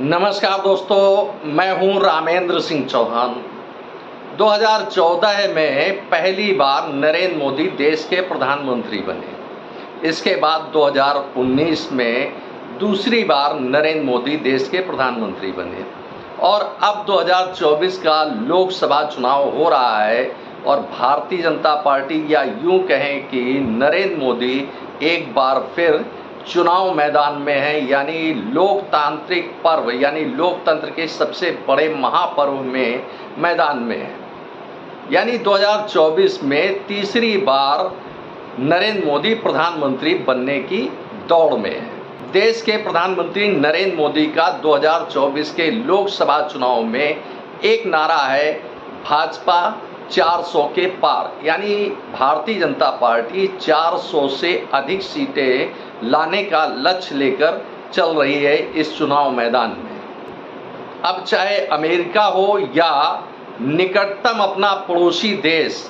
नमस्कार दोस्तों, मैं हूं रामेंद्र सिंह चौहान। 2014 में पहली बार नरेंद्र मोदी देश के प्रधानमंत्री बने। इसके बाद 2019 में दूसरी बार नरेंद्र मोदी देश के प्रधानमंत्री बने और अब 2024 का लोकसभा चुनाव हो रहा है और भारतीय जनता पार्टी, या यूं कहें कि नरेंद्र मोदी एक बार फिर चुनाव मैदान में है, यानी लोकतांत्रिक पर्व, यानी लोकतंत्र के सबसे बड़े महापर्व में मैदान में है। यानी 2024 में तीसरी बार नरेंद्र मोदी प्रधानमंत्री बनने की दौड़ में है। देश के प्रधानमंत्री नरेंद्र मोदी का 2024 के लोकसभा चुनाव में एक नारा है, भाजपा 400 के पार, यानी भारतीय जनता पार्टी 400 से अधिक सीटें लाने का लक्ष्य लेकर चल रही है इस चुनाव मैदान में। अब चाहे अमेरिका हो या निकटतम अपना पड़ोसी देश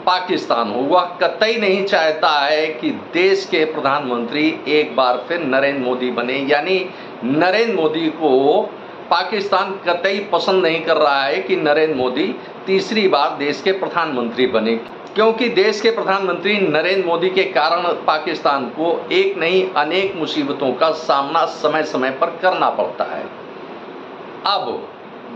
पाकिस्तान हो, वह कतई नहीं चाहता है कि देश के प्रधानमंत्री एक बार फिर नरेंद्र मोदी बने। यानी नरेंद्र मोदी को पाकिस्तान कतई पसंद नहीं कर रहा है कि नरेंद्र मोदी तीसरी बार देश के प्रधानमंत्री बने, क्योंकि देश के प्रधानमंत्री नरेंद्र मोदी के कारण पाकिस्तान को एक नहीं अनेक मुसीबतों का सामना समय समय पर करना पड़ता है। अब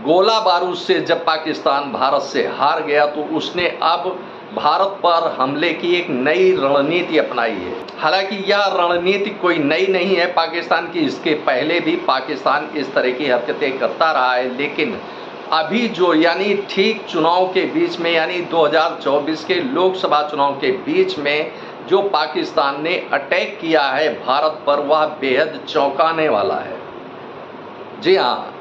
गोला बारूद से जब पाकिस्तान भारत से हार गया तो उसने अब भारत पर हमले की एक नई रणनीति अपनाई है। हालांकि यह रणनीति कोई नई नहीं है पाकिस्तान की, इसके पहले भी पाकिस्तान इस तरह की हरकतें करता रहा है, लेकिन अभी जो यानी ठीक चुनाव के बीच में, यानी 2024 के लोकसभा चुनाव के बीच में जो पाकिस्तान ने अटैक किया है भारत पर, वह बेहद चौंकाने वाला है। जी हाँ,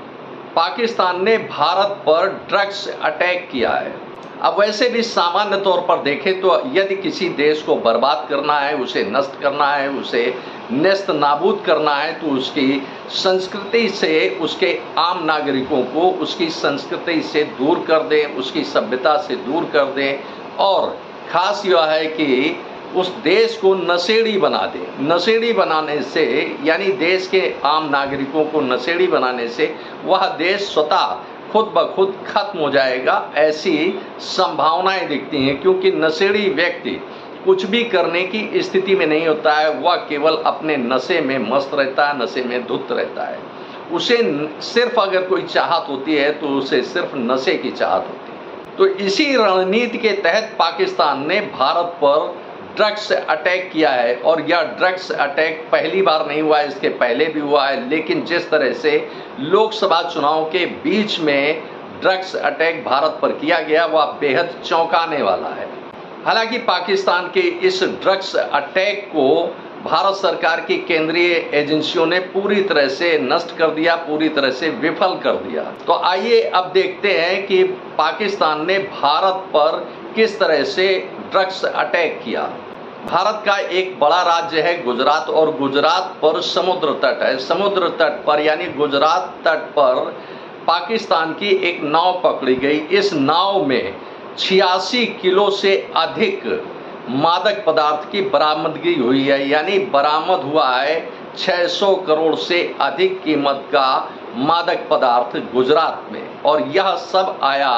पाकिस्तान ने भारत पर ड्रग्स अटैक किया है। अब वैसे भी सामान्य तौर पर देखें तो यदि किसी देश को बर्बाद करना है, उसे नष्ट करना है, उसे नेस्त नाबूद करना है, तो उसकी संस्कृति से, उसके आम नागरिकों को उसकी संस्कृति से दूर कर दें, उसकी सभ्यता से दूर कर दें, और ख़ास यह है कि उस देश को नशेड़ी बना दें। नशेड़ी बनाने से, यानी देश के आम नागरिकों को नशेड़ी बनाने से वह देश स्वतः खुद ब खुद खत्म हो जाएगा, ऐसी संभावनाएं दिखती हैं। क्योंकि नशेड़ी व्यक्ति कुछ भी करने की स्थिति में नहीं होता है, वह केवल अपने नशे में मस्त रहता है, नशे में धुत रहता है। उसे सिर्फ अगर कोई चाहत होती है तो उसे सिर्फ नशे की चाहत होती है। तो इसी रणनीति के तहत पाकिस्तान ने भारत पर ड्रग्स अटैक किया है, और यह ड्रग्स अटैक पहली बार नहीं हुआ है, इसके पहले भी हुआ है। लेकिन जिस तरह से लोकसभा चुनाव के बीच में ड्रग्स अटैक भारत पर किया गया, वह बेहद चौंकाने वाला है। हालांकि पाकिस्तान के इस ड्रग्स अटैक को भारत सरकार की केंद्रीय एजेंसियों ने पूरी तरह से नष्ट कर दिया, पूरी तरह से विफल कर दिया। तो आइए अब देखते हैं कि पाकिस्तान ने भारत पर किस तरह से ड्रग्स अटैक किया। भारत का एक बड़ा राज्य है गुजरात, और गुजरात पर समुद्र तट है। समुद्र तट पर, यानी गुजरात तट पर पाकिस्तान की एक नाव पकड़ी गई। इस नाव में 86 किलो से अधिक मादक पदार्थ की बरामदगी हुई है, यानी बरामद हुआ है 600 करोड़ से अधिक कीमत का मादक पदार्थ गुजरात में, और यह सब आया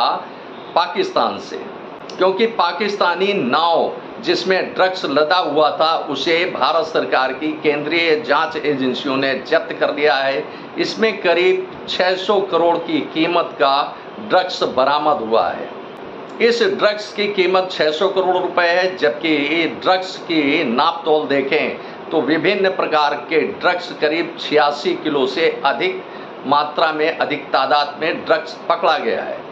पाकिस्तान से। क्योंकि पाकिस्तानी नाव जिसमें ड्रग्स लदा हुआ था, उसे भारत सरकार की केंद्रीय जांच एजेंसियों ने जब्त कर लिया है। इसमें करीब 600 करोड़ की कीमत का ड्रग्स बरामद हुआ है। इस ड्रग्स की कीमत 600 करोड़ रुपए है, जबकि ड्रग्स की नाप तोल देखें तो विभिन्न प्रकार के ड्रग्स करीब 86 किलो से अधिक मात्रा में, अधिक तादाद में ड्रग्स पकड़ा गया है।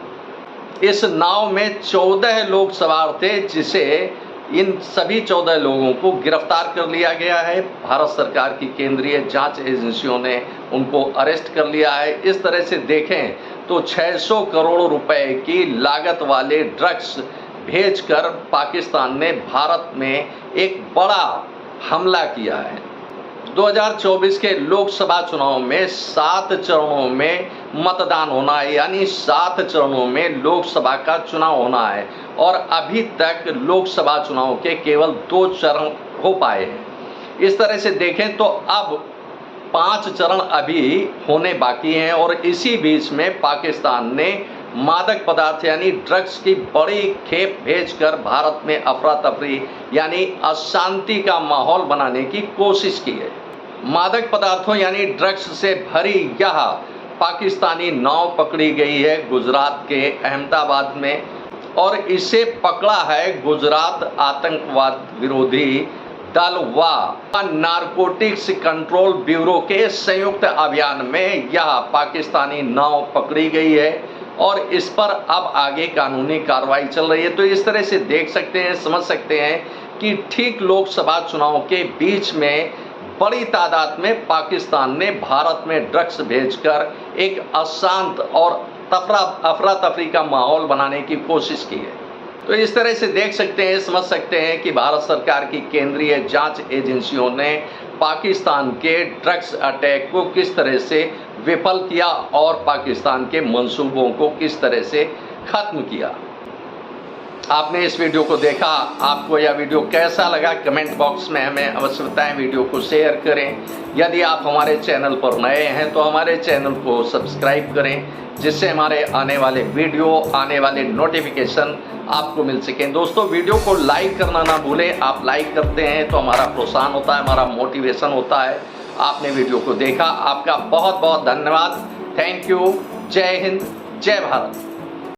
इस नाव में 14 लोग सवार थे, जिसे इन सभी 14 लोगों को गिरफ्तार कर लिया गया है। भारत सरकार की केंद्रीय जांच एजेंसियों ने उनको अरेस्ट कर लिया है। इस तरह से देखें तो 600 करोड़ रुपए की लागत वाले ड्रग्स भेजकर पाकिस्तान ने भारत में एक बड़ा हमला किया है। 2024 के लोकसभा चुनाव में 7 चरणों में मतदान होना है, यानी 7 चरणों में लोकसभा का चुनाव होना है, और अभी तक लोकसभा चुनाव के केवल 2 चरण हो पाए हैं। इस तरह से देखें तो अब 5 चरण अभी होने बाकी हैं और इसी बीच में पाकिस्तान ने मादक पदार्थ यानी ड्रग्स की बड़ी खेप भेजकर भारत में अफरा तफरी यानी अशांति का माहौल बनाने की कोशिश की है। मादक पदार्थों यानी ड्रग्स से भरी यह पाकिस्तानी नाव पकड़ी गई है गुजरात के अहमदाबाद में और इसे पकड़ा है गुजरात आतंकवाद विरोधी दल व नारकोटिक्स कंट्रोल ब्यूरो के संयुक्त अभियान में यह पाकिस्तानी नाव पकड़ी गई है और इस पर अब आगे कानूनी कार्रवाई चल रही है। तो इस तरह से देख सकते हैं, समझ सकते हैं कि ठीक लोकसभा चुनाव के बीच में बड़ी तादाद में पाकिस्तान ने भारत में ड्रग्स भेजकर एक अशांत और अफरा तफरी का माहौल बनाने की कोशिश की है। तो इस तरह से देख सकते हैं, समझ सकते हैं कि भारत सरकार की केंद्रीय जांच एजेंसियों ने पाकिस्तान के ड्रग्स अटैक को किस तरह से विफल किया और पाकिस्तान के मंसूबों को किस तरह से खत्म किया। आपने इस वीडियो को देखा, आपको यह वीडियो कैसा लगा कमेंट बॉक्स में हमें अवश्य बताएं। वीडियो को शेयर करें। यदि आप हमारे चैनल पर नए हैं तो हमारे चैनल को सब्सक्राइब करें जिससे हमारे आने वाले वीडियो, आने वाले नोटिफिकेशन आपको मिल सकें। दोस्तों, वीडियो को लाइक करना ना भूलें। आप लाइक करते हैं तो हमारा प्रोत्साहन होता है, हमारा मोटिवेशन होता है। आपने वीडियो को देखा, आपका बहुत बहुत धन्यवाद। Thank you. जय हिंद, जय भारत।